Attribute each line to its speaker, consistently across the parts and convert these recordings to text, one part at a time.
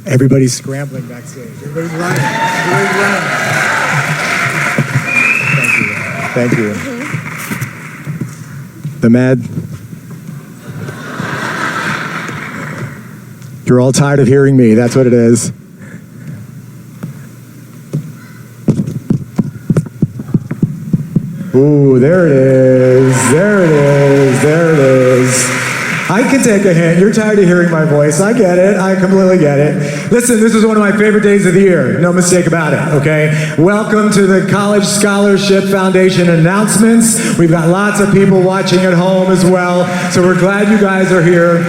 Speaker 1: Everybody's scrambling backstage. Everybody's running. Thank you. The Med. You're all tired of hearing me. That's what it is. Ooh, there it is. There it is. There it is. I can take a hint. You're tired of hearing my voice. I get it. I completely get it. Listen, this is one of my favorite days of the year. No mistake about it, okay? Welcome to the College Scholarship Foundation announcements. We've got lots of people watching at home as well, so we're glad you guys are here.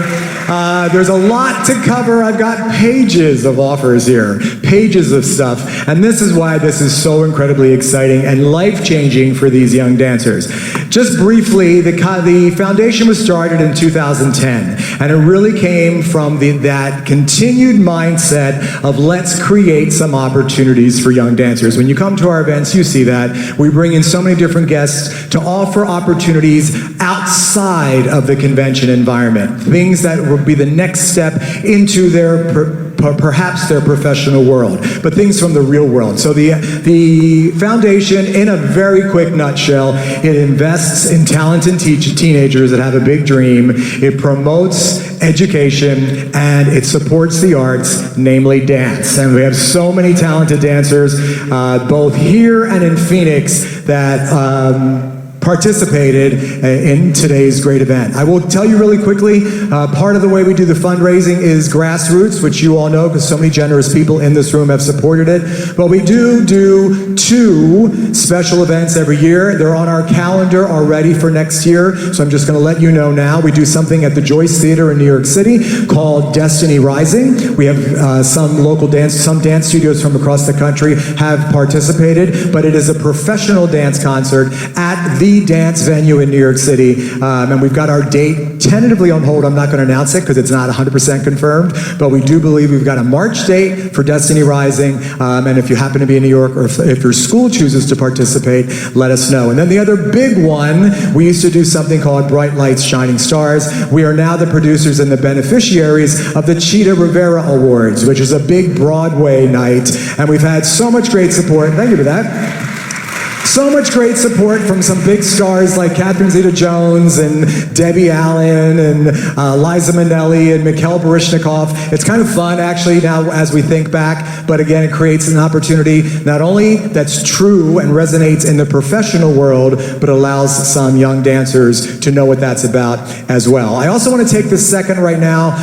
Speaker 1: There's a lot to cover. I've got pages of offers here, pages of stuff, and this is why this is so incredibly exciting and life-changing for these young dancers. Just briefly, the foundation was started in 2010, and it really came from that continued mindset of let's create some opportunities for young dancers. When you come to our events, you see that. We bring in so many different guests to offer opportunities outside of the convention environment, things that will be the next step into their perhaps their professional world, but things from the real world. So the foundation, in a very quick nutshell, it invests in talented teenagers that have a big dream. It promotes education, and it supports the arts, namely dance. And we have so many talented dancers, both here and in Phoenix, that participated in today's great event. I will tell you really quickly, part of the way we do the fundraising is grassroots, which you all know because so many generous people in this room have supported it. But we do 2 special events every year. They're on our calendar already for next year, so I'm just going to let you know now. We do something at the Joyce Theater in New York City called Destiny Rising. We have some dance studios from across the country have participated, but it is a professional dance concert at the dance venue in New York City, and we've got our date tentatively on hold. I'm not going to announce it because it's not 100% confirmed, but we do believe we've got a March date for Destiny Rising, and if you happen to be in New York, or if your school chooses to participate, let us know. And then the other big one, we used to do something called Bright Lights, Shining Stars. We are now the producers and the beneficiaries of the Cheetah Rivera Awards, which is a big Broadway night, and we've had so much great support. Thank you for that. So much great support from some big stars like Catherine Zeta-Jones and Debbie Allen and Liza Minnelli and Mikhail Baryshnikov. It's kind of fun, actually, now as we think back, but again, it creates an opportunity not only that's true and resonates in the professional world, but allows some young dancers to know what that's about as well. I also want to take this second right now.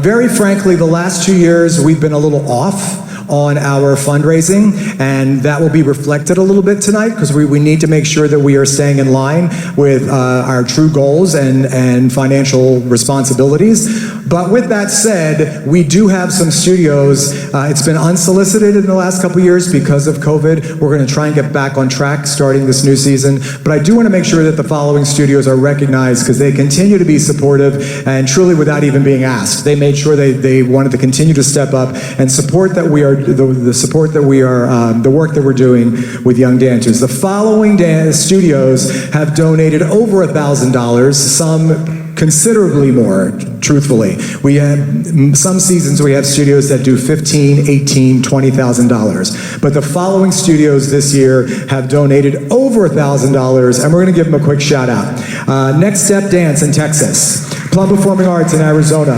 Speaker 1: Very frankly, the last 2 years, we've been a little off on our fundraising, and that will be reflected a little bit tonight because we need to make sure that we are staying in line with our true goals and financial responsibilities. But with that said, we do have some studios. It's been unsolicited in the last couple years because of COVID. We're going to try and get back on track starting this new season, but I do want to make sure that the following studios are recognized because they continue to be supportive and truly without even being asked. They made sure they wanted to continue to step up and support that we are the support that we are, the work that we're doing with young dancers. The following studios have donated over $1,000, some considerably more, truthfully. We have some seasons we have studios that do $15,000, $18,000, $20,000. But the following studios this year have donated over $1,000, and we're going to give them a quick shout out. Next Step Dance in Texas, Plum Performing Arts in Arizona,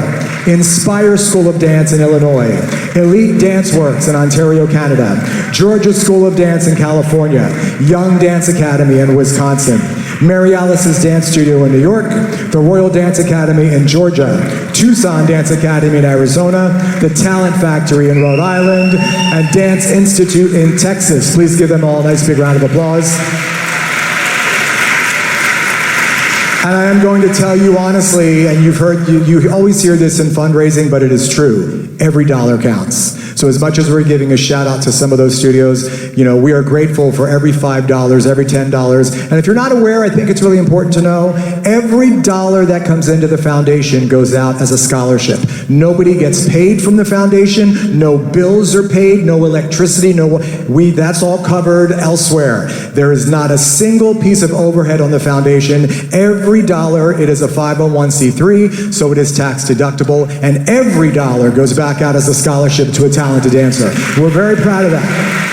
Speaker 1: Inspire School of Dance in Illinois, Elite Dance Works in Ontario, Canada, Georgia School of Dance in California, Young Dance Academy in Wisconsin, Mary Alice's Dance Studio in New York, the Royal Dance Academy in Georgia, Tucson Dance Academy in Arizona, the Talent Factory in Rhode Island, and Dance Institute in Texas. Please give them all a nice big round of applause. And I am going to tell you honestly, and you always hear this in fundraising, but it is true. Every dollar counts. So as much as we're giving a shout out to some of those studios, we are grateful for every $5, every $10. And if you're not aware, I think it's really important to know, every dollar that comes into the foundation goes out as a scholarship. Nobody gets paid from the foundation, no bills are paid, no electricity, that's all covered elsewhere. There is not a single piece of overhead on the foundation. Every dollar, it is a 501c3, so it is tax deductible, and every dollar goes back out as a scholarship to a talented dancer. We're very proud of that.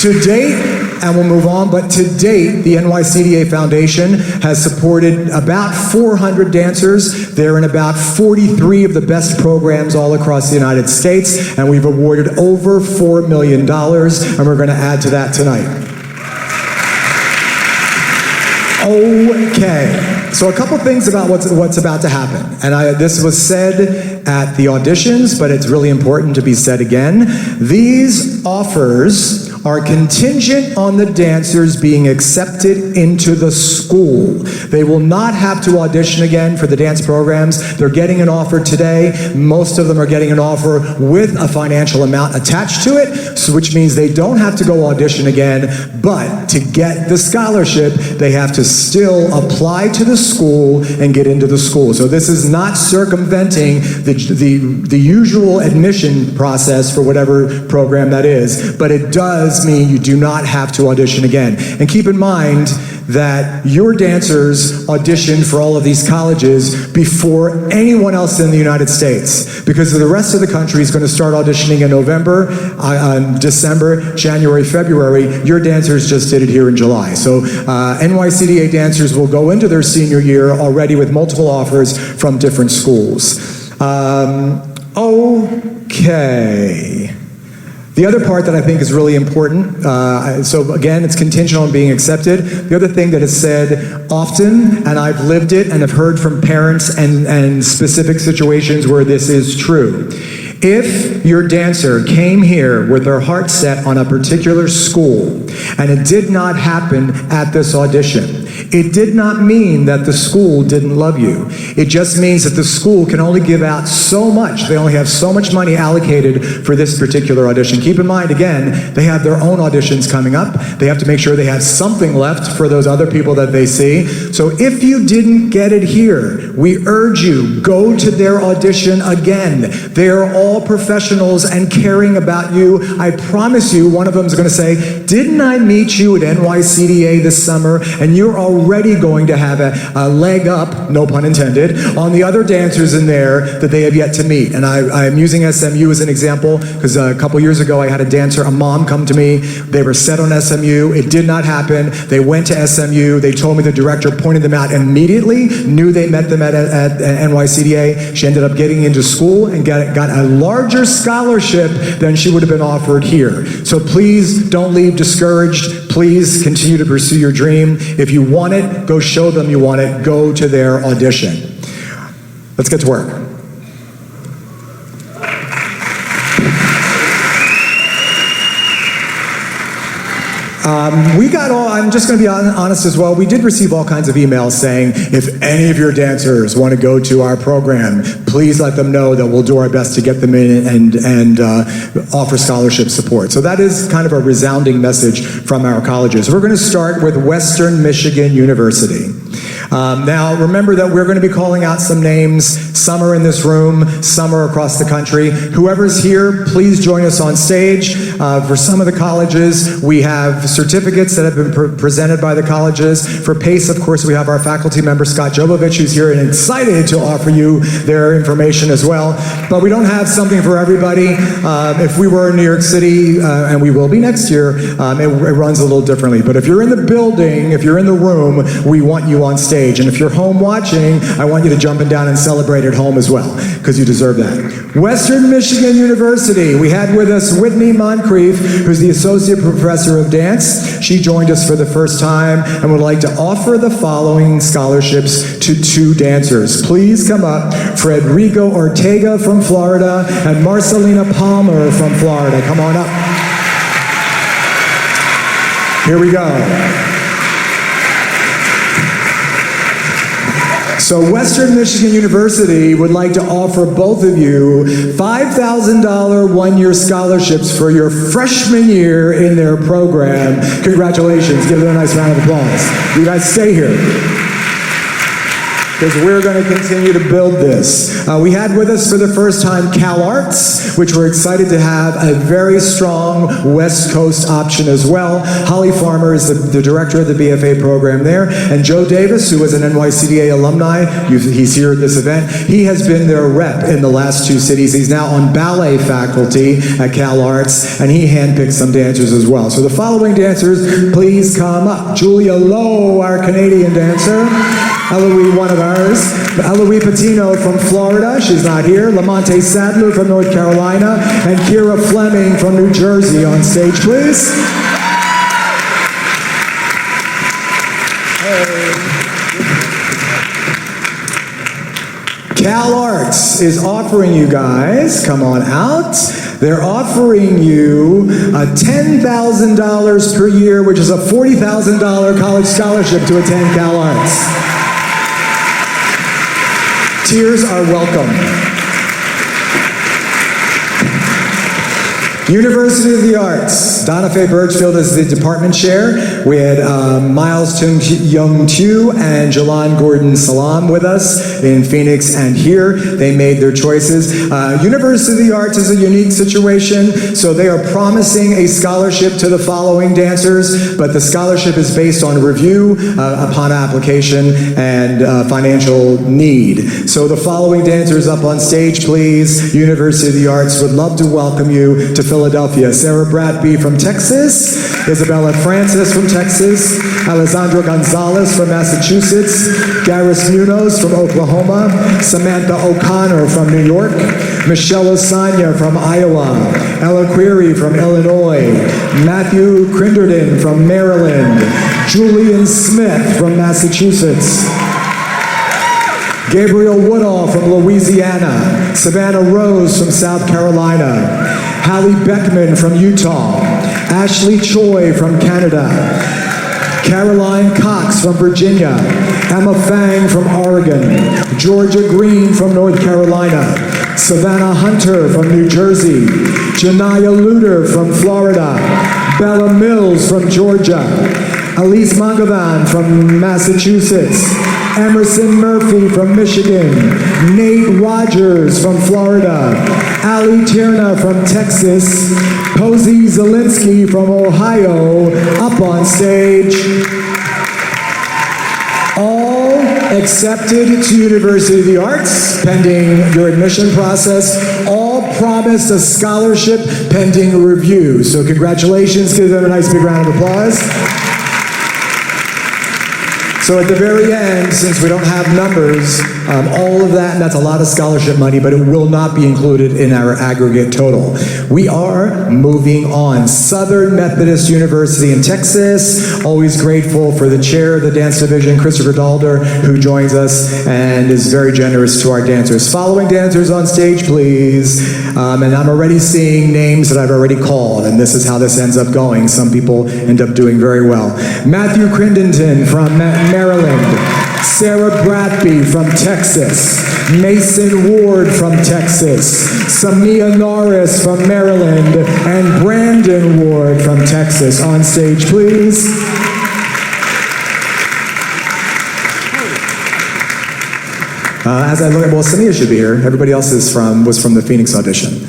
Speaker 1: To date, and we'll move on, but to date, the NYCDA Foundation has supported about 400 dancers. They're in about 43 of the best programs all across the United States, and we've awarded over $4 million, and we're going to add to that tonight. Okay, so a couple things about what's about to happen. And this was said at the auditions, but it's really important to be said again. These offers are contingent on the dancers being accepted into the school. They will not have to audition again for the dance programs. They're getting an offer today. Most of them are getting an offer with a financial amount attached to it, which means they don't have to go audition again, but to get the scholarship, they have to still apply to the school and get into the school. So this is not circumventing the usual admission process for whatever program that is, but it does mean you do not have to audition again. And keep in mind that your dancers auditioned for all of these colleges before anyone else in the United States, because the rest of the country is going to start auditioning in November, December, January, February. Your dancers just did it here in July. So NYCDA dancers will go into their senior year already with multiple offers from different schools. Okay. The other part that I think is really important, so again, it's contingent on being accepted. The other thing that is said often, and I've lived it and have heard from parents and specific situations where this is true. If your dancer came here with their heart set on a particular school and it did not happen at this audition, it did not mean that the school didn't love you. It just means that the school can only give out so much. They only have so much money allocated for this particular audition. Keep in mind, again, they have their own auditions coming up. They have to make sure they have something left for those other people that they see. So if you didn't get it here, we urge you, go to their audition again. They are all professionals and caring about you. I promise you, one of them is going to say, didn't I meet you at NYCDA this summer? And you're already going to have a leg up, no pun intended, on the other dancers in there that they have yet to meet. And I'm using SMU as an example because a couple years ago I had a dancer, a mom, come to me. They were set on SMU. It did not happen. They went to SMU. They told me the director pointed them out immediately, knew they met them at NYCDA. She ended up getting into school and got a larger scholarship than she would have been offered here. So please don't leave discouraged. Please continue to pursue your dream. If you want it, go show them you want it. Go to their audition. Let's get to work. I'm just going to be honest as well, we did receive all kinds of emails saying, if any of your dancers want to go to our program, please let them know that we'll do our best to get them in and offer scholarship support. So that is kind of a resounding message from our colleges. We're going to start with Western Michigan University. Now, remember that we're going to be calling out some names. Some are in this room, some are across the country. Whoever's here, please join us on stage. For some of the colleges, we have certificates that have been presented by the colleges. For PACE, of course, we have our faculty member, Scott Jovovich, who's here and excited to offer you their information as well. But we don't have something for everybody. If we were in New York City, and we will be next year, it runs a little differently. But if you're in the building, if you're in the room, we want you on stage. And if you're home watching, I want you to jump down and celebrate at home as well, because you deserve that. Western Michigan University, we had with us Whitney Moncrief, who's the Associate Professor of Dance. She joined us for the first time and would like to offer the following scholarships to 2 dancers. Please come up, Frederico Ortega from Florida and Marcelina Palmer from Florida. Come on up. Here we go. So Western Michigan University would like to offer both of you $5,000 one-year scholarships for your freshman year in their program. Congratulations. Give them a nice round of applause. You guys stay here, because we're going to continue to build this. We had with us for the first time Cal Arts, which we're excited to have a very strong West Coast option as well. Holly Farmer is the director of the BFA program there, and Joe Davis, who was an NYCDA alumni, he's here at this event. He has been their rep in the last two cities. He's now on ballet faculty at Cal Arts, and he handpicked some dancers as well. So the following dancers, please come up. Julia Lowe, our Canadian dancer. Eloise, one of ours. Eloise Patino from Florida, she's not here. Lamonte Sadler from North Carolina. And Kira Fleming from New Jersey. On stage, please. Cal Arts is offering you guys, come on out, they're offering you $10,000 per year, which is a $40,000 college scholarship to attend Cal Arts. Tears are welcome. University of the Arts. Donna Faye Birchfield is the department chair. We had Miles Young Chu and Jalan Gordon Salam with us in Phoenix and here. They made their choices. University of the Arts is a unique situation, so they are promising a scholarship to the following dancers, but the scholarship is based on review upon application and financial need. So the following dancers up on stage, please. University of the Arts would love to welcome you to Philadelphia. Sarah Bradby from Texas, Isabella Francis from Texas, Alessandra Gonzalez from Massachusetts, Garris Munoz from Oklahoma, Samantha O'Connor from New York, Michelle Osanya from Iowa, Ella Query from Illinois, Matthew Crinderton from Maryland, Julian Smith from Massachusetts, Gabriel Woodall from Louisiana, Savannah Rose from South Carolina, Hallie Beckman from Utah, Ashley Choi from Canada, Caroline Cox from Virginia, Emma Fang from Oregon, Georgia Green from North Carolina, Savannah Hunter from New Jersey, Janaya Luder from Florida, Bella Mills from Georgia, Elise Mangavan from Massachusetts, Emerson Murphy from Michigan, Nate Rogers from Florida, Ali Tierna from Texas, Posey Zielinski from Ohio, up on stage. All accepted to University of the Arts, pending your admission process. All promised a scholarship pending review. So congratulations, give them a nice big round of applause. So at the very end, since we don't have numbers, all of that, and that's a lot of scholarship money, but it will not be included in our aggregate total. We are moving on. Southern Methodist University in Texas, always grateful for the chair of the dance division, Christopher Dalder, who joins us and is very generous to our dancers. Following dancers on stage, please. And I'm already seeing names that I've already called, and this is how this ends up going. Some people end up doing very well. Matthew Crindenton from Maryland, Sarah Bradby from Texas, Mason Ward from Texas, Samia Norris from Maryland, and Brandon Ward from Texas. On stage, please. As I look at, well, Samia should be here. Everybody else was from the Phoenix audition.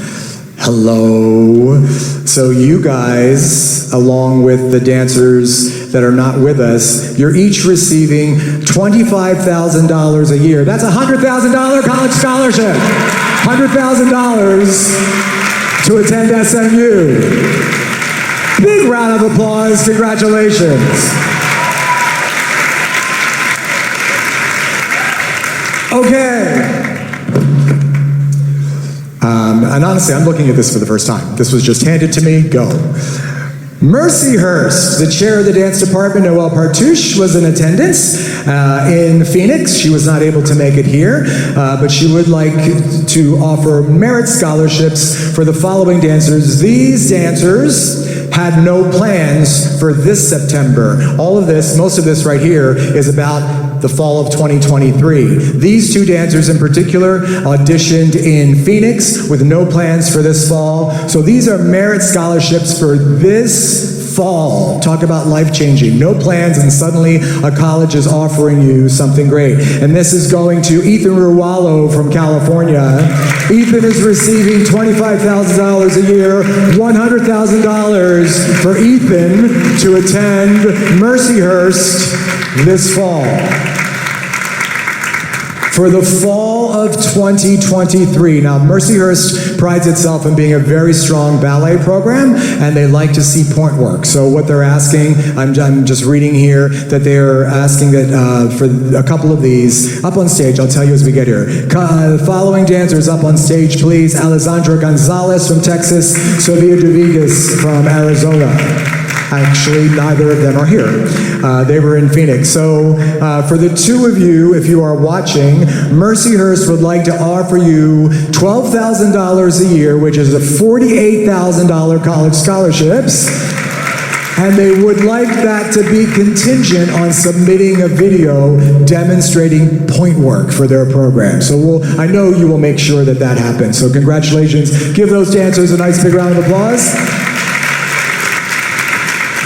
Speaker 1: Hello. So you guys, along with the dancers that are not with us, you're each receiving $25,000 a year. That's a $100,000 college scholarship. $100,000 to attend SMU. Big round of applause. Congratulations. Okay. And honestly, I'm looking at this for the first time. This was just handed to me. Go. Mercy Hurst, the chair of the dance department, Noelle Partouche, was in attendance in Phoenix. She was not able to make it here, but she would like to offer merit scholarships for the following dancers. These dancers had no plans for this September. All of this, most of this right here, is about the fall of 2023. These two dancers in particular auditioned in Phoenix with no plans for this fall. So these are merit scholarships for this fall. Talk about life-changing. No plans, and suddenly a college is offering you something great. And this is going to Ethan Ruallo from California. Ethan is receiving $25,000 a year, $100,000 for Ethan to attend Mercyhurst this fall. For the fall of 2023. Now, Mercyhurst prides itself in being a very strong ballet program, and they like to see point work. So what they're asking, I'm just reading here, that they're asking that for a couple of these, up on stage, I'll tell you as we get here. The following dancers up on stage, please. Alessandra Gonzalez from Texas, Sofia Duvigas from Arizona. Actually, neither of them are here. They were in Phoenix. So for the two of you, if you are watching, Mercyhurst would like to offer you $12,000 a year, which is a $48,000 college scholarships. And they would like that to be contingent on submitting a video demonstrating point work for their program. So I know you will make sure that that happens. So congratulations. Give those dancers a nice big round of applause.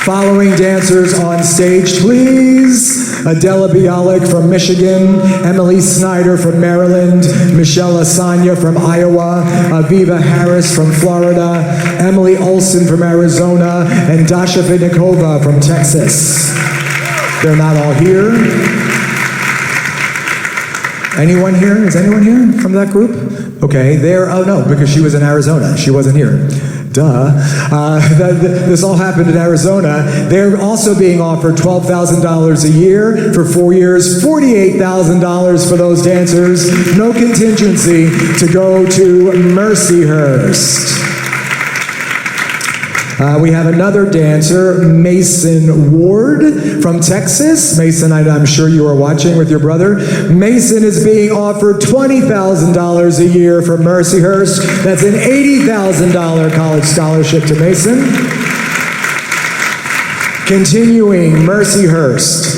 Speaker 1: Following dancers on stage, please. Adela Bialik from Michigan, Emily Snyder from Maryland, Michelle Asanya from Iowa, Aviva Harris from Florida, Emily Olson from Arizona, and Dasha Vidnikova from Texas. They're not all here. Anyone here? Is anyone here from that group? Okay, oh no, because she was in Arizona. She wasn't here. Duh. This all happened in Arizona. They're also being offered $12,000 a year for 4 years, $48,000 for those dancers. No contingency to go to Mercyhurst. We have another dancer, Mason Ward from Texas. Mason, I'm sure you are watching with your brother. Mason is being offered $20,000 a year from Mercyhurst. That's an $80,000 college scholarship to Mason. Continuing, Mercyhurst.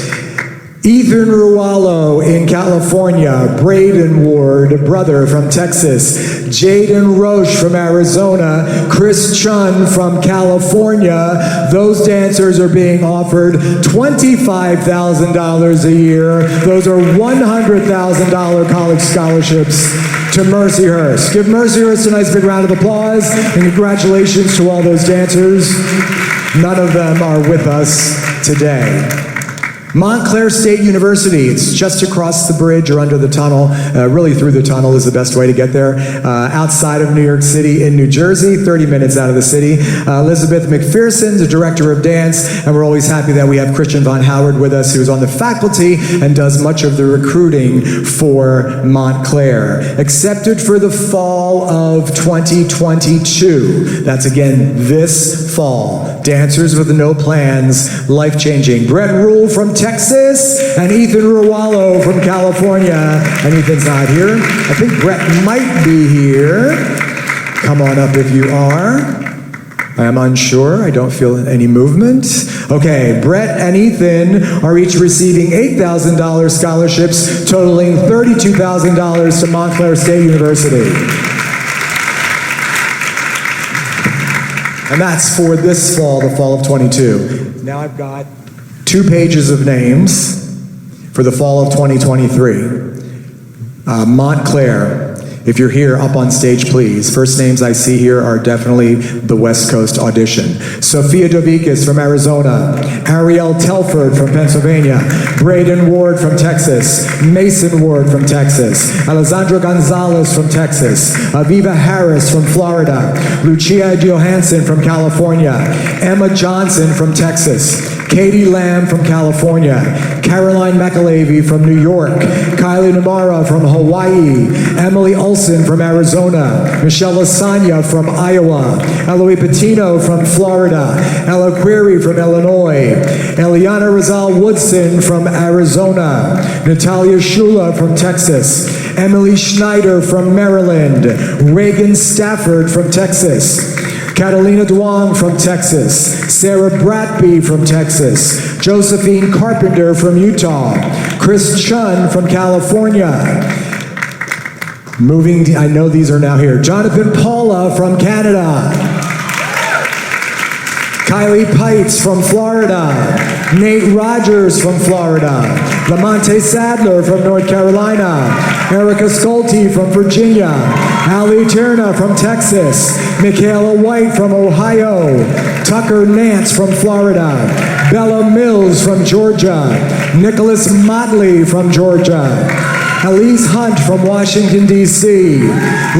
Speaker 1: Ethan Ruallo in California, Braden Ward, brother from Texas, Jaden Roche from Arizona, Chris Chun from California. Those dancers are being offered $25,000 a year. Those are $100,000 college scholarships to Mercyhurst. Give Mercyhurst a nice big round of applause, and congratulations to all those dancers. None of them are with us today. Montclair State University, it's just across the bridge or under the tunnel, really through the tunnel is the best way to get there, outside of New York City in New Jersey, 30 minutes out of the city. Elizabeth McPherson, the director of dance, and we're always happy that we have Christian Von Howard with us, who's on the faculty and does much of the recruiting for Montclair. Accepted for the fall of 2022. That's again this fall. Dancers with no plans, life-changing. Brett Rule from Texas, and Ethan Ruallo from California. And Ethan's not here. I think Brett might be here. Come on up if you are. I am unsure. I don't feel any movement. Okay, Brett and Ethan are each receiving $8,000 scholarships, totaling $32,000 to Montclair State University. And that's for this fall, the fall of 22. Now I've got 2 pages of names for the fall of 2023. Montclair, if you're here, up on stage, please. First names I see here are definitely the West Coast audition. Sofia Dovikas from Arizona, Ariel Telford from Pennsylvania, Braden Ward from Texas, Mason Ward from Texas, Alessandra Gonzalez from Texas, Aviva Harris from Florida, Lucia Johansson from California, Emma Johnson from Texas, Katie Lamb from California, Caroline McAlavey from New York, Kylie Namara from Hawaii, Emily Olson from Arizona, Michelle Asanya from Iowa, Eloise Patino from Florida, Ella Query from Illinois, Eliana Rizal Woodson from Arizona, Natalia Shula from Texas, Emily Schneider from Maryland, Reagan Stafford from Texas, Catalina Duong from Texas, Sarah Bratby from Texas, Josephine Carpenter from Utah, Chris Chun from California. I know these are now here. Jonathan Paula from Canada. Kylie Pites from Florida. Nate Rogers from Florida. Lamonte Sadler from North Carolina. Erica Sculte from Virginia. Ali Tierna from Texas. Michaela White from Ohio. Tucker Nance from Florida. Bella Mills from Georgia. Nicholas Motley from Georgia. Elise Hunt from Washington, D.C.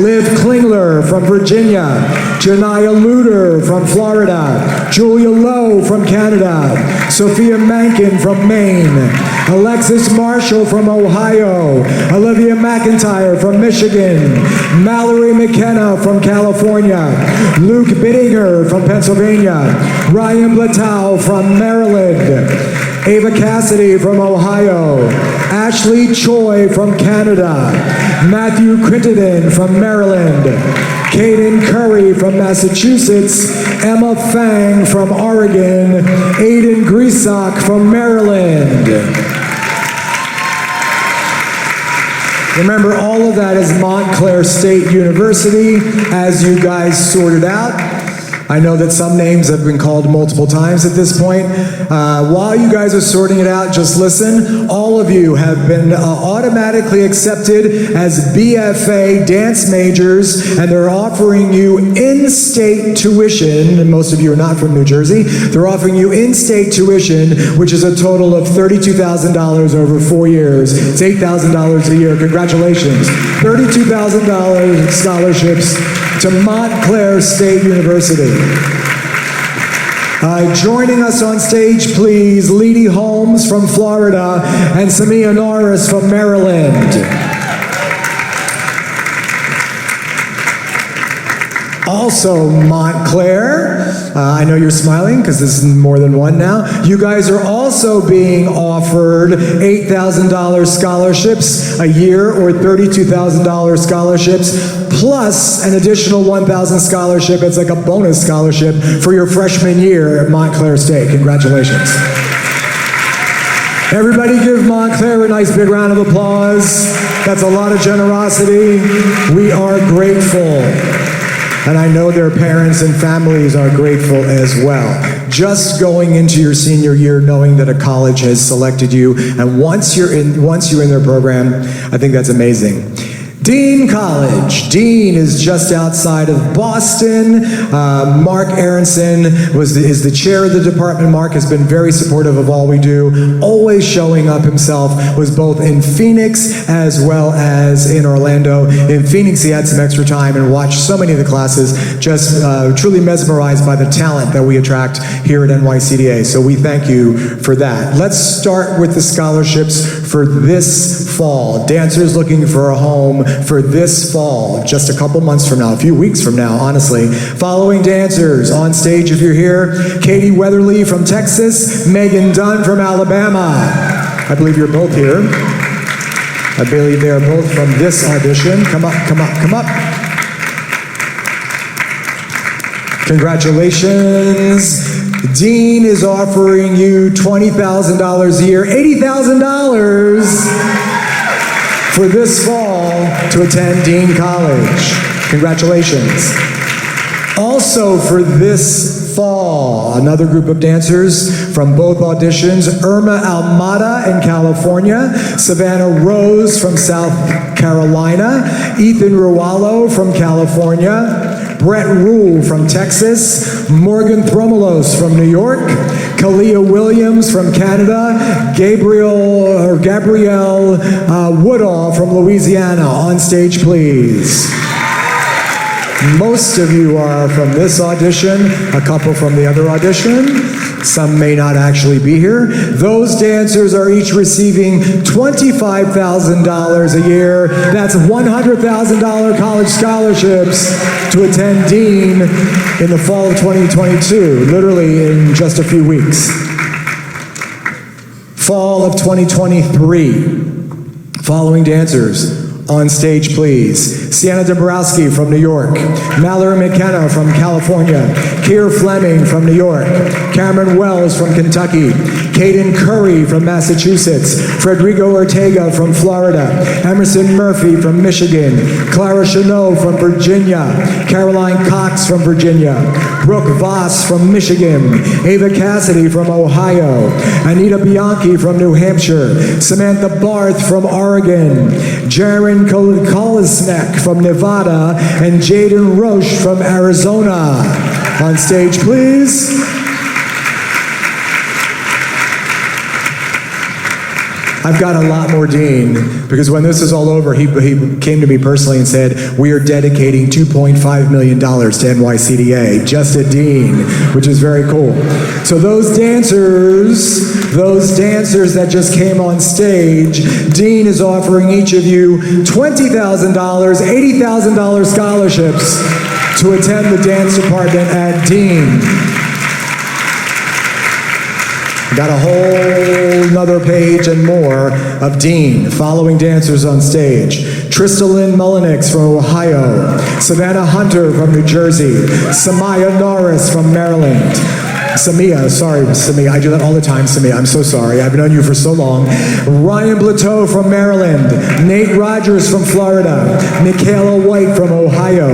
Speaker 1: Liv Klingler from Virginia. Janiyah Luder from Florida. Julia Lowe from Canada. Sophia Mankin from Maine. Alexis Marshall from Ohio. Olivia McIntyre from Michigan. Mallory McKenna from California. Luke Bittinger from Pennsylvania. Ryan Blatow from Maryland. Ava Cassidy from Ohio. Ashley Choi from Canada. Matthew Crittenden from Maryland. Caden Curry from Massachusetts. Emma Fang from Oregon. Aiden Grisak from Maryland. Remember, all of that is Montclair State University, as you guys sorted out. I know that some names have been called multiple times at this point. While you guys are sorting it out, just listen. All of you have been automatically accepted as BFA dance majors, and they're offering you in-state tuition, and most of you are not from New Jersey. They're offering you in-state tuition, which is a total of $32,000 over 4 years. It's $8,000 a year. Congratulations. $32,000 scholarships to Montclair State University. Joining us on stage, please, Leedy Holmes from Florida and Samia Norris from Maryland. Also, Montclair, I know you're smiling because this is more than one now. You guys are also being offered $8,000 scholarships a year, or $32,000 scholarships, plus an additional $1,000 scholarship. It's like a bonus scholarship for your freshman year at Montclair State. Congratulations. Everybody give Montclair a nice big round of applause. That's a lot of generosity. We are grateful. And I know their parents and families are grateful as well. Just going into your senior year knowing that a college has selected you, and once you're in their program, I think that's amazing. Dean College. Dean is just outside of Boston. Mark Aronson is the chair of the department. Mark has been very supportive of all we do, always showing up himself, was both in Phoenix as well as in Orlando. In Phoenix, he had some extra time and watched so many of the classes, just truly mesmerized by the talent that we attract here at NYCDA. So we thank you for that. Let's start with the scholarships for this fall. Dancers looking for a home for this fall, just a couple months from now, a few weeks from now, honestly. Following dancers on stage, if you're here: Katie Weatherly from Texas, Megan Dunn from Alabama. I believe you're both here. I believe they are both from this audition. Come up, come up, come up. Congratulations. Dean is offering you $20,000 a year, $80,000 for this fall to attend Dean College. Congratulations. Also for this fall, another group of dancers from both auditions: Irma Almada in California, Savannah Rose from South Carolina, Ethan Ruallo from California, Brett Rule from Texas, Morgan Thromelos from New York, Kalia Williams from Canada, Gabrielle Woodall from Louisiana. On stage, please. Most of you are from this audition, a couple from the other audition. Some may not actually be here. Those dancers are each receiving $25,000 a year. That's $100,000 college scholarships to attend Dean in the fall of 2022, literally in just a few weeks. Fall of 2023. Following dancers. On stage, please. Sienna Dombrowski from New York. Mallory McKenna from California. Keir Fleming from New York. Cameron Wells from Kentucky. Caden Curry from Massachusetts, Frederico Ortega from Florida, Emerson Murphy from Michigan, Clara Chanot from Virginia, Caroline Cox from Virginia, Brooke Voss from Michigan, Ava Cassidy from Ohio, Anita Bianchi from New Hampshire, Samantha Barth from Oregon, Jaron Kolisnek from Nevada, and Jaden Roche from Arizona. On stage, please. I've got a lot more Dean, because when this is all over, he came to me personally and said, we are dedicating $2.5 million to NYCDA, just a Dean, which is very cool. So those dancers that just came on stage, Dean is offering each of you $20,000, $80,000 scholarships to attend the dance department at Dean. Got a whole nother page and more of Dean. Following dancers on stage: Tristalyn Mullenix from Ohio, Savannah Hunter from New Jersey, Samaya Norris from Maryland, Samia, I do that all the time, Samia, I'm so sorry, I've known you for so long. Ryan Blateau from Maryland, Nate Rogers from Florida, Michaela White from Ohio,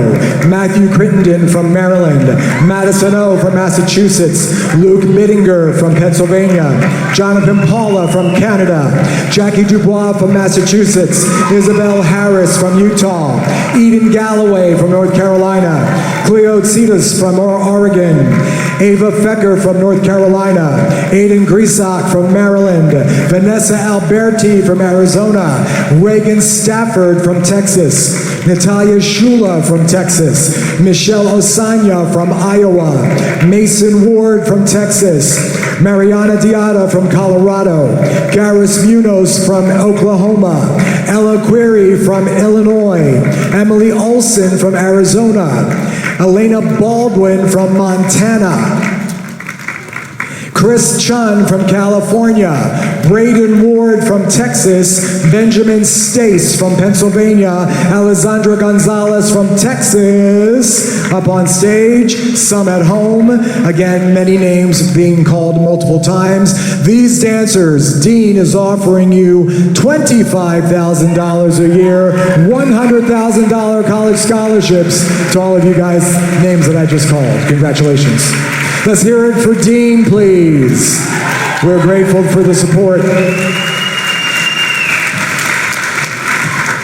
Speaker 1: Matthew Crittenden from Maryland, Madison O from Massachusetts, Luke Bittinger from Pennsylvania, Jonathan Paula from Canada, Jackie Dubois from Massachusetts, Isabel Harris from Utah, Eden Galloway from North Carolina, Cleo Tsitas from Oregon, Ava Fecker from North Carolina, Aiden Grisak from Maryland, Vanessa Alberti from Arizona, Reagan Stafford from Texas, Natalia Shula from Texas, Michelle Osanya from Iowa, Mason Ward from Texas, Mariana Diata from Colorado, Garris Munoz from Oklahoma, Ella Query from Illinois, Emily Olson from Arizona, Elena Baldwin from Montana, Chris Chun from California, Braden Ward from Texas, Benjamin Stace from Pennsylvania, Alessandra Gonzalez from Texas. Up on stage, some at home. Again, many names being called multiple times. These dancers, Dean is offering you $25,000 a year, $100,000 college scholarships to all of you guys' names that I just called. Congratulations. Let's hear it for Dean, please. We're grateful for the support.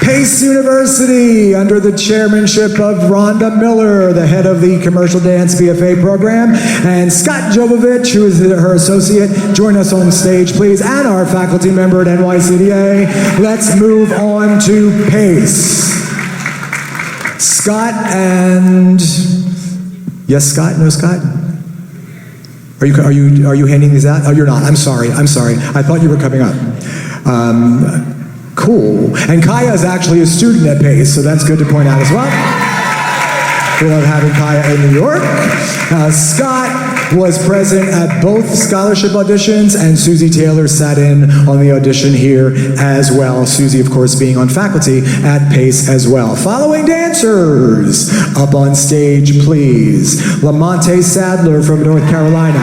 Speaker 1: Pace University, under the chairmanship of Rhonda Miller, the head of the Commercial Dance BFA program, and Scott Jovovich, who is her associate. Join us on stage, please, and our faculty member at NYCDA. Let's move on to Pace. Scott and... Yes, Scott? No, Scott? Are you handing these out? Oh, you're not. I'm sorry. I thought you were coming up. Cool. And Kaya is actually a student at Pace, so that's good to point out as well. We love having Kaya in New York. Scott was present at both scholarship auditions, and Susie Taylor sat in on the audition here as well. Susie, of course, being on faculty at Pace as well. Following dancers, up on stage, please. Lamonte Sadler from North Carolina.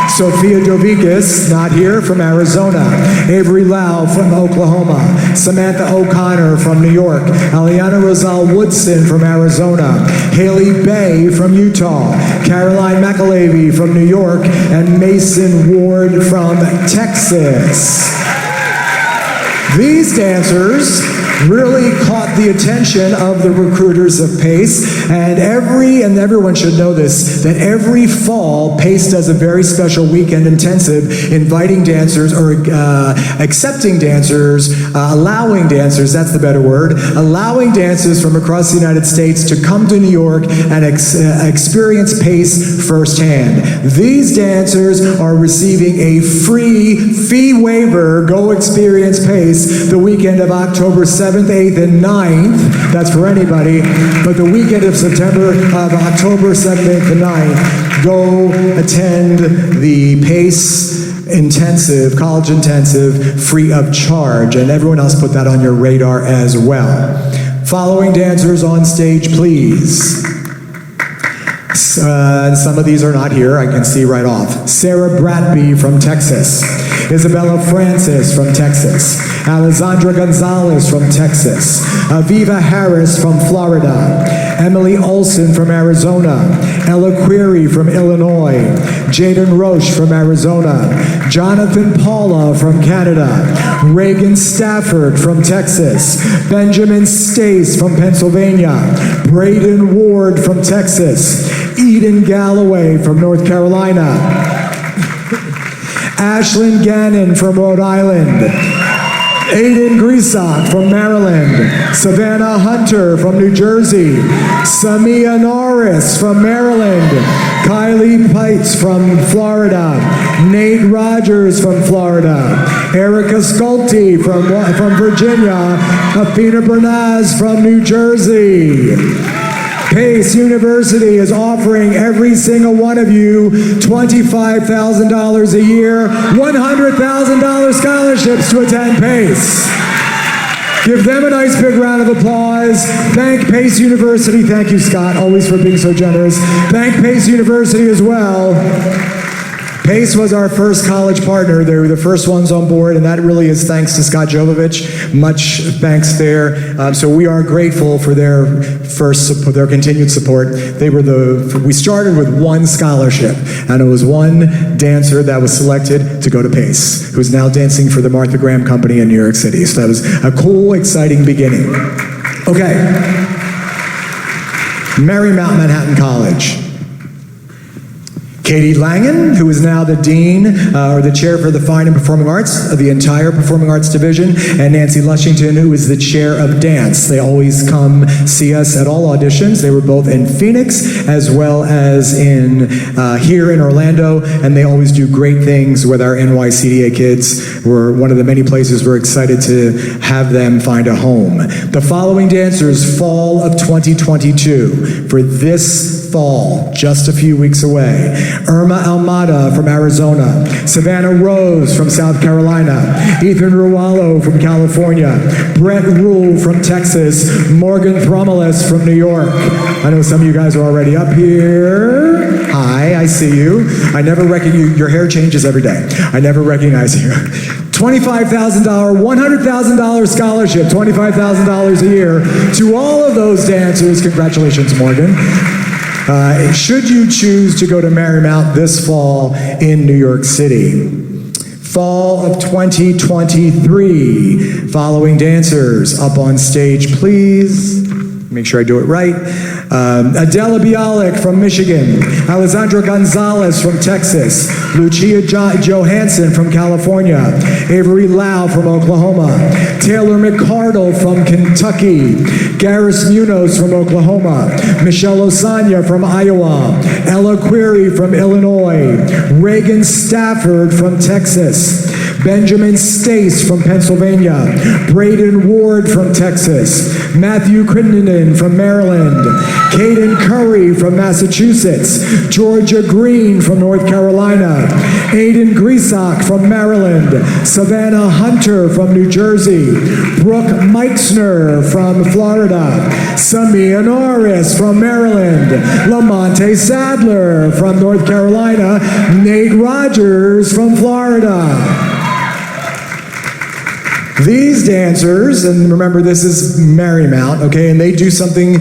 Speaker 1: Sophia Dovikis, not here, from Arizona. Avery Lau from Oklahoma. Samantha O'Connor from New York. Aliana Rosal Woodson from Arizona. Haley Bay from Utah. Caroline McAlavey from New York. And Mason Ward from Texas. These dancers really caught the attention of the recruiters of Pace, and everyone should know this, that every fall Pace does a very special weekend intensive inviting dancers, or accepting dancers, allowing dancers, that's the better word, allowing dancers from across the United States to come to New York and experience Pace firsthand. These dancers are receiving a free fee waiver, go experience Pace, the weekend of October 7th, 8th, and 9th. That's for anybody. But the weekend of October 7th, 8th, and 9th, go attend the Pace intensive, college intensive, free of charge. And everyone else, put that on your radar as well. Following dancers on stage, please. Some of these are not here, I can see right off. Sarah Bratby from Texas. Isabella Francis from Texas, Alessandra Gonzalez from Texas, Aviva Harris from Florida, Emily Olson from Arizona, Ella Query from Illinois, Jaden Roche from Arizona, Jonathan Paula from Canada, Reagan Stafford from Texas, Benjamin Stace from Pennsylvania, Braden Ward from Texas, Eden Galloway from North Carolina, Ashlyn Gannon from Rhode Island, Aiden Grisak from Maryland, Savannah Hunter from New Jersey, Samia Norris from Maryland, Kylie Pites from Florida, Nate Rogers from Florida, Erica Sculty from Virginia, Athena Bernaz from New Jersey. Pace University is offering every single one of you $25,000 a year, $100,000 scholarships to attend Pace. Give them a nice big round of applause. Thank Pace University. Thank you, Scott, always for being so generous. Thank Pace University as well. Pace was our first college partner. They were the first ones on board, and that really is thanks to Scott Jovovich. Much thanks there. So we are grateful for their continued support. We started with one scholarship, and it was one dancer that was selected to go to Pace, who's now dancing for the Martha Graham Company in New York City. So that was a cool, exciting beginning. Okay. Marymount Manhattan College. Katie Langen, who is now the dean or the chair for the Fine and Performing Arts of the entire Performing Arts Division, and Nancy Lushington, who is the chair of dance. They always come see us at all auditions. They were both in Phoenix as well as in here in Orlando, and they always do great things with our NYCDA kids. We're one of the many places we're excited to have them find a home. The following dancers, fall of 2022, for this fall, just a few weeks away. Irma Almada from Arizona, Savannah Rose from South Carolina, Ethan Ruallo from California, Brett Rule from Texas, Morgan Thromeles from New York. I know some of you guys are already up here. Hi, I see you. I never recognize you. Your hair changes every day. I never recognize you. $25,000, $100,000 scholarship, $25,000 a year to all of those dancers. Congratulations, Morgan. Should you choose to go to Marymount this fall in New York City. Fall of 2023. Following dancers up on stage, please. Make sure I do it right. Adela Bialik from Michigan, Alessandra Gonzalez from Texas, Lucia Johansson from California, Avery Lau from Oklahoma, Taylor McCardle from Kentucky, Garris Munoz from Oklahoma, Michelle Osanya from Iowa, Ella Query from Illinois, Reagan Stafford from Texas, Benjamin Stace from Pennsylvania, Braden Ward from Texas, Matthew Crittenden from Maryland, Caden Curry from Massachusetts, Georgia Green from North Carolina, Aiden Grisak from Maryland, Savannah Hunter from New Jersey, Brooke Meixner from Florida, Samia Norris from Maryland, Lamonte Sadler from North Carolina, Nate Rogers from Florida. These dancers, and remember this is Marymount, okay, and they do something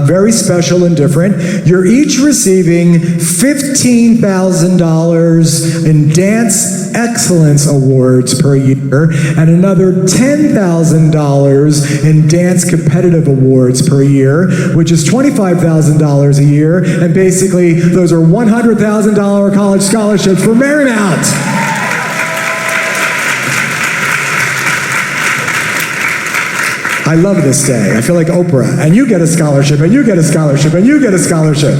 Speaker 1: very special and different. You're each receiving $15,000 in Dance Excellence Awards per year and another $10,000 in Dance Competitive Awards per year, which is $25,000 a year, and basically those are $100,000 college scholarships for Marymount. I love this day. I feel like Oprah. And you get a scholarship, and you get a scholarship, and you get a scholarship.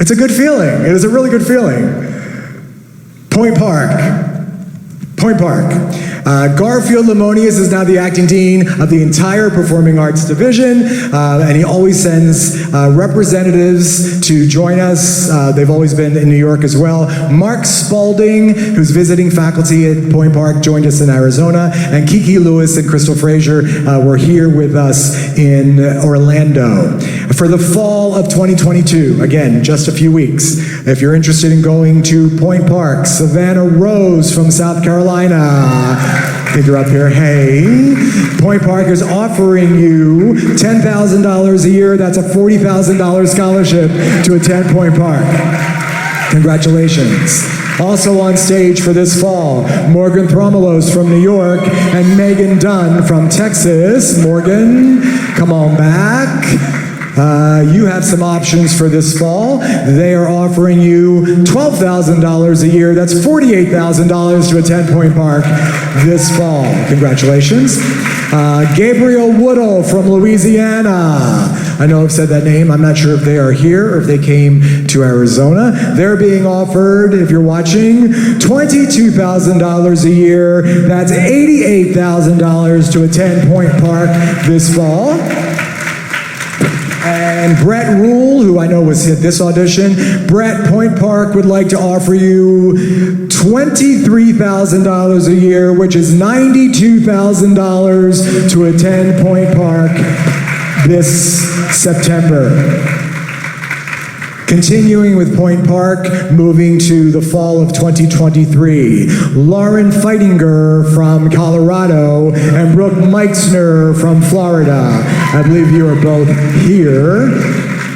Speaker 1: It's a good feeling. It is a really good feeling. Point Park. Garfield Lemonius is now the acting dean of the entire Performing Arts Division, and he always sends representatives to join us. They've always been in New York as well. Mark Spalding, who's visiting faculty at Point Park, joined us in Arizona, and Kiki Lewis and Crystal Frazier were here with us in Orlando. For the fall of 2022, again, just a few weeks, if you're interested in going to Point Park, Savannah Rose from South Carolina, I think you're up here, hey. Point Park is offering you $10,000 a year. That's a $40,000 scholarship to attend Point Park. Congratulations. Also on stage for this fall, Morgan Thromelos from New York and Megan Dunn from Texas. Morgan, come on back. You have some options for this fall. They are offering you $12,000 a year. That's $48,000 to attend Point Park this fall. Congratulations. Gabriel Woodall from Louisiana. I know I've said that name. I'm not sure if they are here or if they came to Arizona. They're being offered, if you're watching, $22,000 a year. That's $88,000 to attend Point Park this fall. And Brett Rule, who I know was at this audition, Brett, Point Park would like to offer you $23,000 a year, which is $92,000 to attend Point Park this September. Continuing with Point Park, moving to the fall of 2023. Lauren Feitinger from Colorado and Brooke Meixner from Florida. I believe you are both here.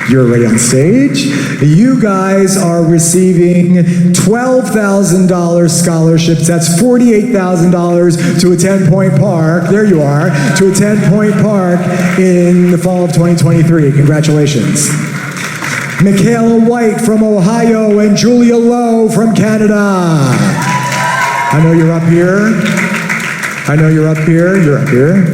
Speaker 1: You're already on stage. You guys are receiving $12,000 scholarships. That's $48,000 to attend Point Park. There you are, to attend Point Park in the fall of 2023. Congratulations. Michaela White from Ohio and Julia Lowe from Canada. I know you're up here. I know you're up here. You're up here.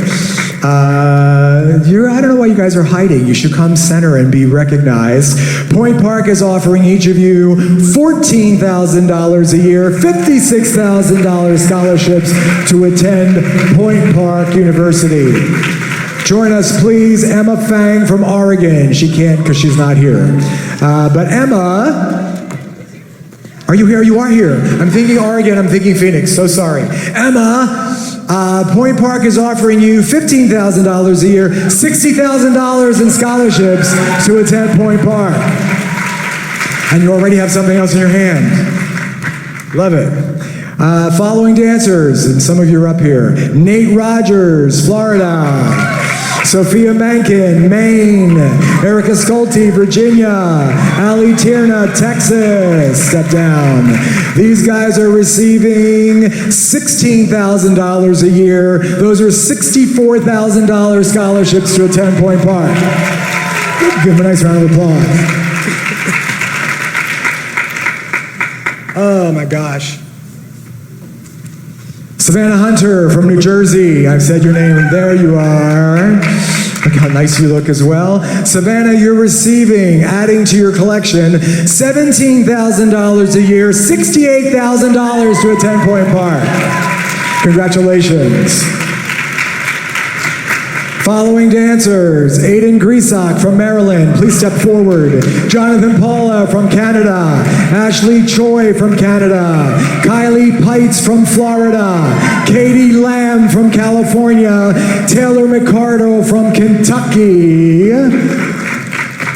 Speaker 1: I don't know why you guys are hiding. You should come center and be recognized. Point Park is offering each of you $14,000 a year, $56,000 scholarships to attend Point Park University. Join us, please, Emma Fang from Oregon. She can't because she's not here. But Emma, are you here? You are here. I'm thinking Oregon, I'm thinking Phoenix. So sorry. Emma, Point Park is offering you $15,000 a year, $60,000 in scholarships to attend Point Park. And you already have something else in your hand. Love it. Following dancers, and some of you are up here. Nate Rogers, Florida. Sophia Mankin, Maine. Erica Sculte, Virginia. Ali Tierna, Texas. Step down. These guys are receiving $16,000 a year. Those are $64,000 scholarships to attend Point Park. Give them a nice round of applause. Oh my gosh. Savannah Hunter from New Jersey. I've said your name, and there you are. Look how nice you look as well. Savannah, you're receiving, adding to your collection, $17,000 a year, $68,000 to attend Point Park. Congratulations. Following dancers, Aiden Grisak from Maryland, please step forward. Jonathan Paula from Canada. Ashley Choi from Canada. Kylie Pites from Florida. Katie Lamb from California. Taylor McCardo from Kentucky.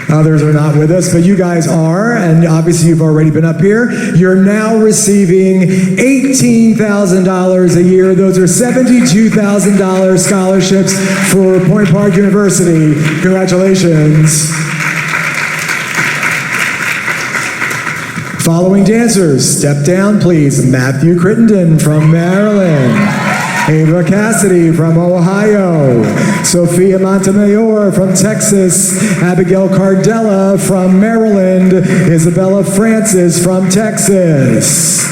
Speaker 1: Others are not with us, but you guys are, and obviously you've already been up here. You're now receiving $18,000 a year. Those are $72,000 scholarships for Point Park University. Congratulations. Following dancers, step down please. Matthew Crittenden from Maryland. Ava Cassidy from Ohio. Sophia Montemayor from Texas. Abigail Cardella from Maryland. Isabella Francis from Texas.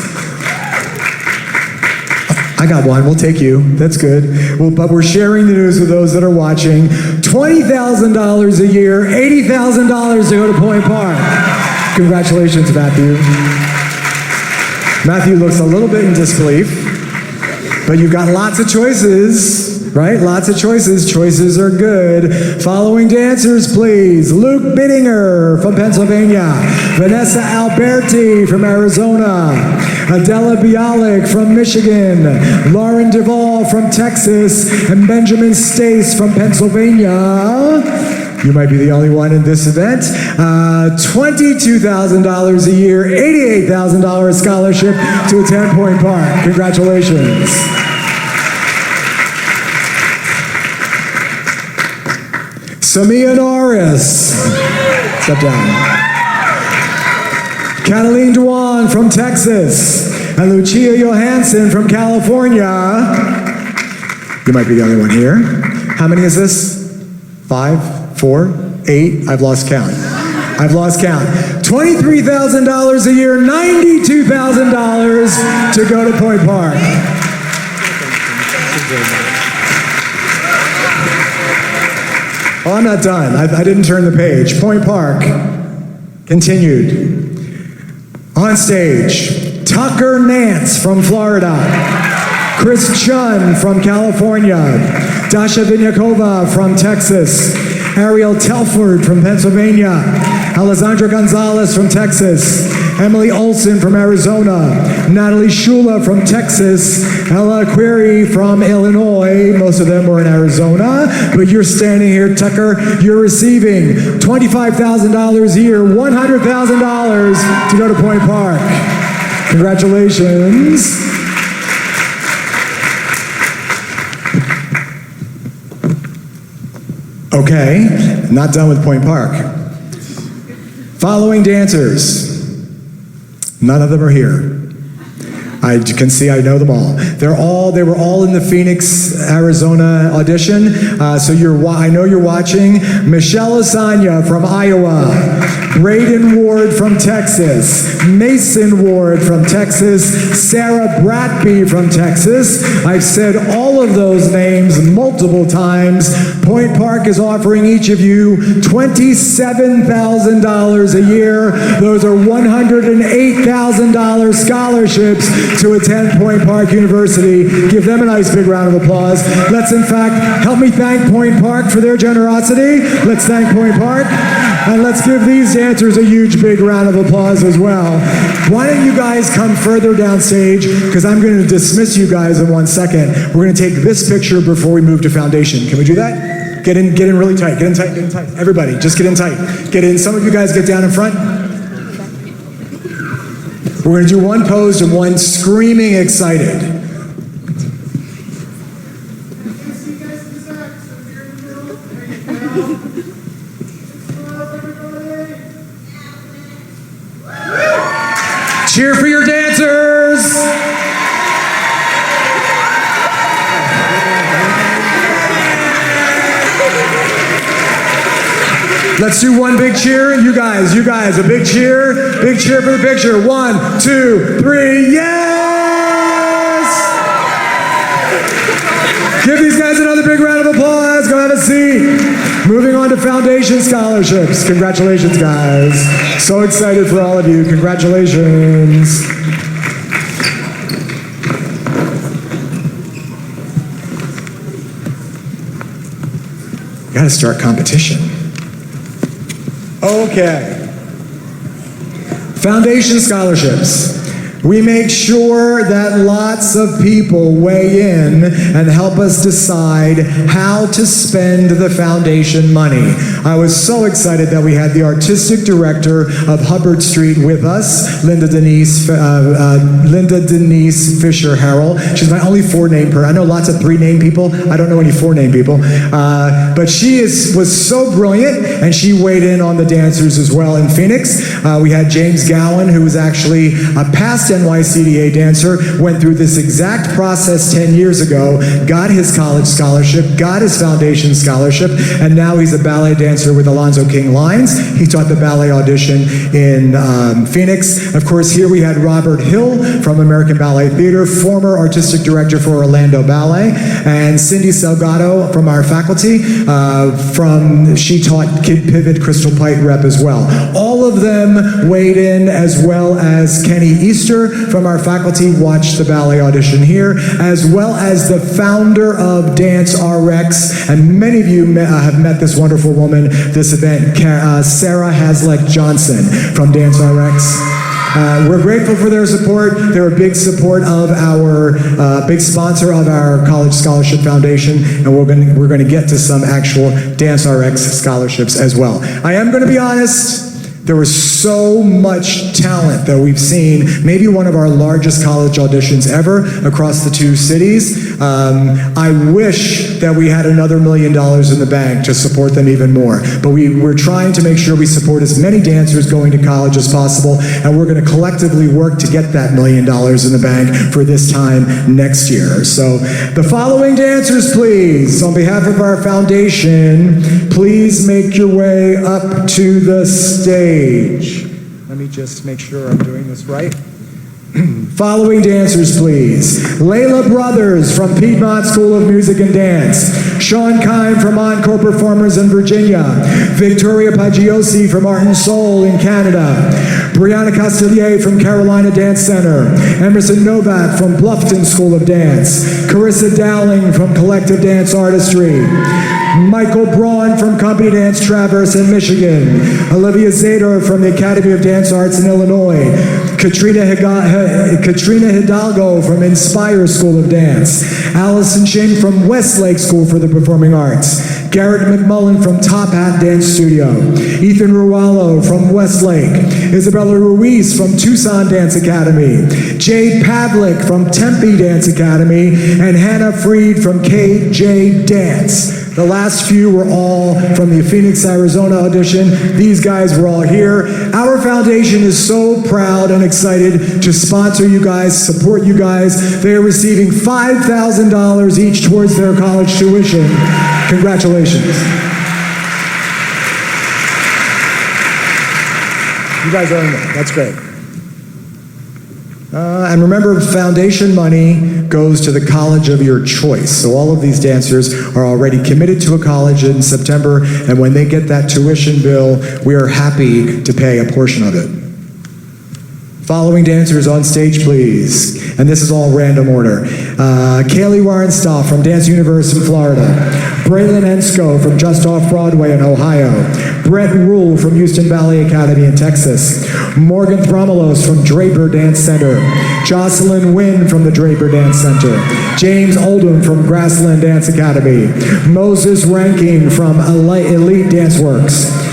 Speaker 1: I got one, we'll take you, that's good. Well, but we're sharing the news with those that are watching. $20,000 a year, $80,000 to go to Point Park. Congratulations, Matthew. Matthew looks a little bit in disbelief. But you've got lots of choices, right? Lots of choices. Choices are good. Following dancers, please. Luke Bittinger from Pennsylvania. Vanessa Alberti from Arizona. Adela Bialik from Michigan. Lauren Duvall from Texas. And Benjamin Stace from Pennsylvania. You might be the only one in this event. $22,000 a year, $88,000 scholarship to attend Point Park. Congratulations. Samia Norris. Step down. Cataline Duan from Texas. And Lucia Johansson from California. You might be the only one here. How many is this? 5? 4, 8, I've lost count. $23,000 a year, $92,000 to go to Point Park. Oh, I'm not done. I didn't turn the page. Point Park continued. On stage, Tucker Nance from Florida. Chris Chun from California. Dasha Vinyakova from Texas. Ariel Telford from Pennsylvania. Alessandra Gonzalez from Texas. Emily Olson from Arizona. Natalie Shula from Texas. Ella Query from Illinois. Most of them were in Arizona, but you're standing here, Tucker. You're receiving $25,000 a year, $100,000 to go to Point Park. Congratulations. Okay, not done with Point Park. Following dancers. None of them are here. I can see I know them all. They were all in the Phoenix, Arizona audition. So I know you're watching. Michelle Asanya from Iowa. Braden Ward from Texas. Mason Ward from Texas. Sarah Bratby from Texas. I've said all of those names multiple times. Point Park is offering each of you $27,000 a year. Those are $108,000 scholarships to attend Point Park University. Give them a nice big round of applause. Let's in fact help me thank Point Park for their generosity. Let's thank Point Park. And let's give these dancers a huge big round of applause as well. Why don't you guys come further downstage, because I'm going to dismiss you guys in 1 second. We're going to take this picture before we move to foundation. Can we do that? Get in really tight. Get in tight, get in tight. Everybody, just get in tight. Get in. Some of you guys get down in front. We're going to do one posed and one screaming excited. Cheer for your dancers! Let's do one big cheer. You guys, a big cheer for the picture. 1, 2, 3, yes! Give these guys another big round of applause. Go have a seat. Moving on to foundation scholarships. Congratulations, guys. So excited for all of you. Congratulations. Gotta start competition. Okay. Foundation scholarships. We make sure that lots of people weigh in and help us decide how to spend the foundation money. I was so excited that we had the artistic director of Hubbard Street with us, Linda Denise Fisher Harrell. She's my only 4-name person. I know lots of 3-name people. I don't know any 4-name people. But she was so brilliant, and she weighed in on the dancers as well in Phoenix. We had James Gowan, who was actually a past NYCDA dancer, went through this exact process 10 years ago, got his college scholarship, got his foundation scholarship, and now he's a ballet dancer with Alonzo King Lines. He taught the ballet audition in Phoenix. Of course, here we had Robert Hill from American Ballet Theater, former artistic director for Orlando Ballet, and Cindy Salgado from our faculty. She taught Kid Pivot, Crystal Pite Rep as well. All of of them weighed in, as well as Kenny Easter from our faculty watched the ballet audition here, as well as the founder of Dance RX, and many of you have met this wonderful woman, this event, Sarah Hasleck Johnson from Dance RX. We're grateful for their support. They're a big support of our, big sponsor of our College Scholarship Foundation, and we're going to get to some actual Dance RX scholarships as well. I am going to be honest. There was so much talent that we've seen, maybe one of our largest college auditions ever across the two cities. I wish that we had another $1 million in the bank to support them even more. But we're trying to make sure we support as many dancers going to college as possible, and we're going to collectively work to get that $1 million in the bank for this time next year. So the following dancers, please, on behalf of our foundation, please make your way up to the stage. Let me just make sure I'm doing this right. Following dancers, please. Layla Brothers from Piedmont School of Music and Dance. Sean Kine from Encore Performers in Virginia. Victoria Paggiosi from Art and Soul in Canada. Brianna Castillier from Carolina Dance Center. Emerson Novak from Bluffton School of Dance. Carissa Dowling from Collective Dance Artistry. Michael Braun from Company Dance Traverse in Michigan. Olivia Zader from the Academy of Dance Arts in Illinois. Katrina Hidalgo from Inspire School of Dance. Allison Shing from Westlake School for the Performing Arts. Garrett McMullen from Top Hat Dance Studio. Ethan Ruallo from Westlake. Isabella Ruiz from Tucson Dance Academy. Jade Pavlik from Tempe Dance Academy. And Hannah Freed from KJ Dance. The last few were all from the Phoenix, Arizona audition. These guys were all here. Our foundation is so proud and excited to sponsor you guys, support you guys. They are receiving $5,000 each towards their college tuition. Congratulations. You guys are in there. That's great. And remember, foundation money goes to the college of your choice. So all of these dancers are already committed to a college in September, and when they get that tuition bill, we are happy to pay a portion of it. Following dancers on stage, please. And this is all random order. Kaylee Warrenstoff from Dance Universe in Florida. Braylon Ensko from Just Off Broadway in Ohio. Brett Rule from Houston Ballet Academy in Texas. Morgan Thromelos from Draper Dance Center. Jocelyn Wynn from the Draper Dance Center. James Oldham from Grassland Dance Academy. Moses Ranking from Elite Dance Works.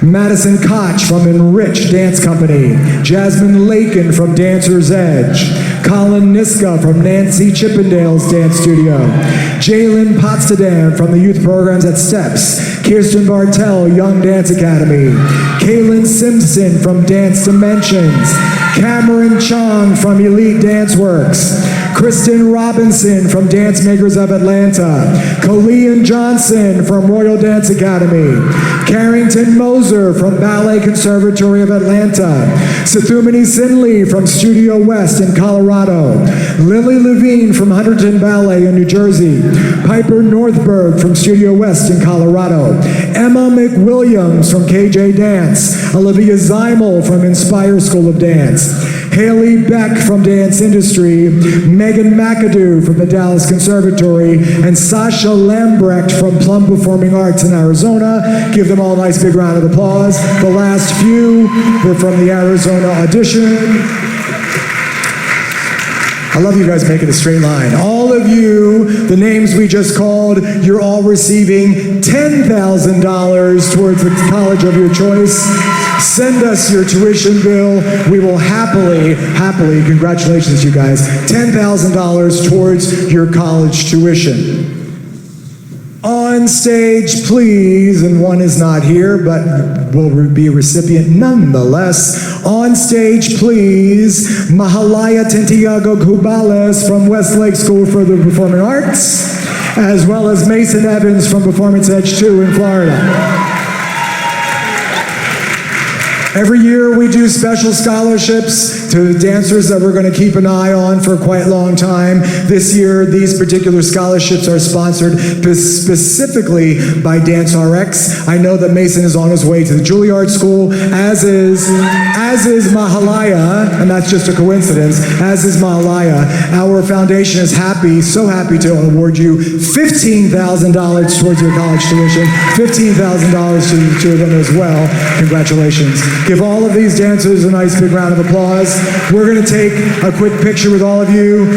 Speaker 1: Madison Koch from Enrich Dance Company. Jasmine Lakin from Dancer's Edge. Colin Niska from Nancy Chippendale's Dance Studio. Jalen Potsdam from the youth programs at Steps. Kirsten Bartel, Young Dance Academy. Kaylin Simpson from Dance Dimensions. Cameron Chong from Elite Dance Works. Kristen Robinson from Dance Makers of Atlanta. Colleen Johnson from Royal Dance Academy. Carrington Moser from Ballet Conservatory of Atlanta. Sathumani Sinley from Studio West in Colorado. Lily Levine from Hunterton Ballet in New Jersey. Piper Northberg from Studio West in Colorado. Emma McWilliams from KJ Dance. Olivia Zeimel from Inspire School of Dance. Haley Beck from Dance Industry, Megan McAdoo from the Dallas Conservatory, and Sasha Lambrecht from Plum Performing Arts in Arizona. Give them all a nice big round of applause. The last few were from the Arizona audition. I love you guys making a straight line. All of you, the names we just called, you're all receiving $10,000 towards the college of your choice. Send us your tuition bill. We will happily, congratulations you guys, $10,000 towards your college tuition. On stage, please, and one is not here, but will be a recipient nonetheless. On stage, please, Mahalaya Santiago Cubales from Westlake School for the Performing Arts, as well as Mason Evans from Performance Edge 2 in Florida. Every year we do special scholarships to dancers that we're going to keep an eye on for quite a long time. This year, these particular scholarships are sponsored specifically by Dance RX. I know that Mason is on his way to the Juilliard School, as is Mahalaya, and that's just a coincidence, as is Mahalaya. Our foundation is so happy to award you $15,000 towards your college tuition, $15,000 to the two of them as well. Congratulations. Give all of these dancers a nice big round of applause. We're going to take a quick picture with all of you.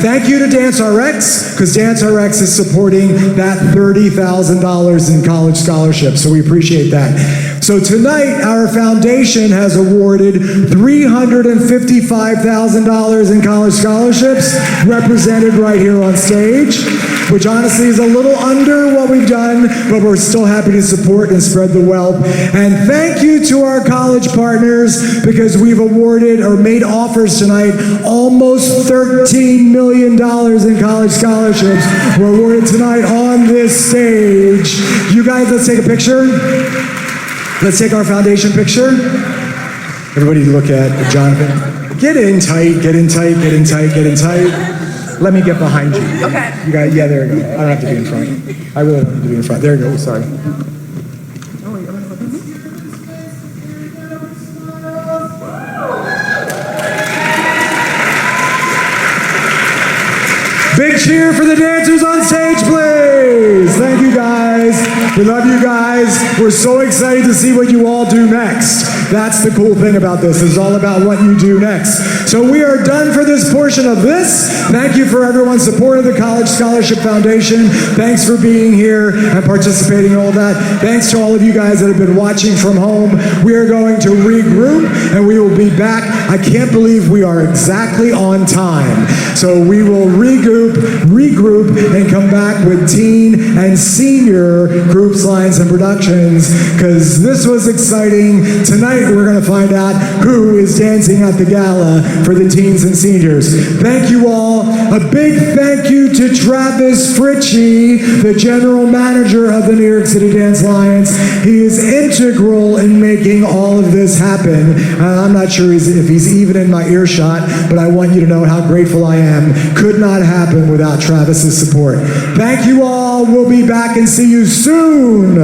Speaker 1: Thank you to Dance RX, because Dance RX is supporting that $30,000 in college scholarships, so we appreciate that. So tonight, our foundation has awarded $355,000 in college scholarships, represented right here on stage, which honestly is a little under what we've done, but we're still happy to support and spread the wealth. And thank you to our college partners, because we've awarded or made offers tonight almost $13 million in college scholarships were awarded tonight on this stage. You guys, let's take a picture. Let's take our foundation picture. Everybody look at Jonathan. Get in tight, get in tight, get in tight, get in tight. Let me get behind you.
Speaker 2: Okay.
Speaker 1: You got, yeah, there you go. I don't have to be in front. I really don't have to be in front. There you go, sorry. Big cheer for the dancers on stage, please. Thank you, guys. We love you guys. We're so excited to see what you all do next. That's the cool thing about this. It's all about what you do next. So we are done for this portion of this. Thank you for everyone's support of the College Scholarship Foundation. Thanks for being here and participating in all that. Thanks to all of you guys that have been watching from home. We are going to regroup and we will be back. I can't believe we are exactly on time. So we will regroup, and come back with teen and senior groups, lines, and productions, because this was exciting. Tonight we're going to find out who is dancing at the gala for the teens and seniors. Thank you all. A big thank you to Travis Fritchie, the general manager of the New York City Dance Alliance. He is integral in making all of this happen. I'm not sure if he's even in my earshot, but I want you to know how grateful I am. Could not happen without Travis's support. Thank you all. We'll be back and see you soon.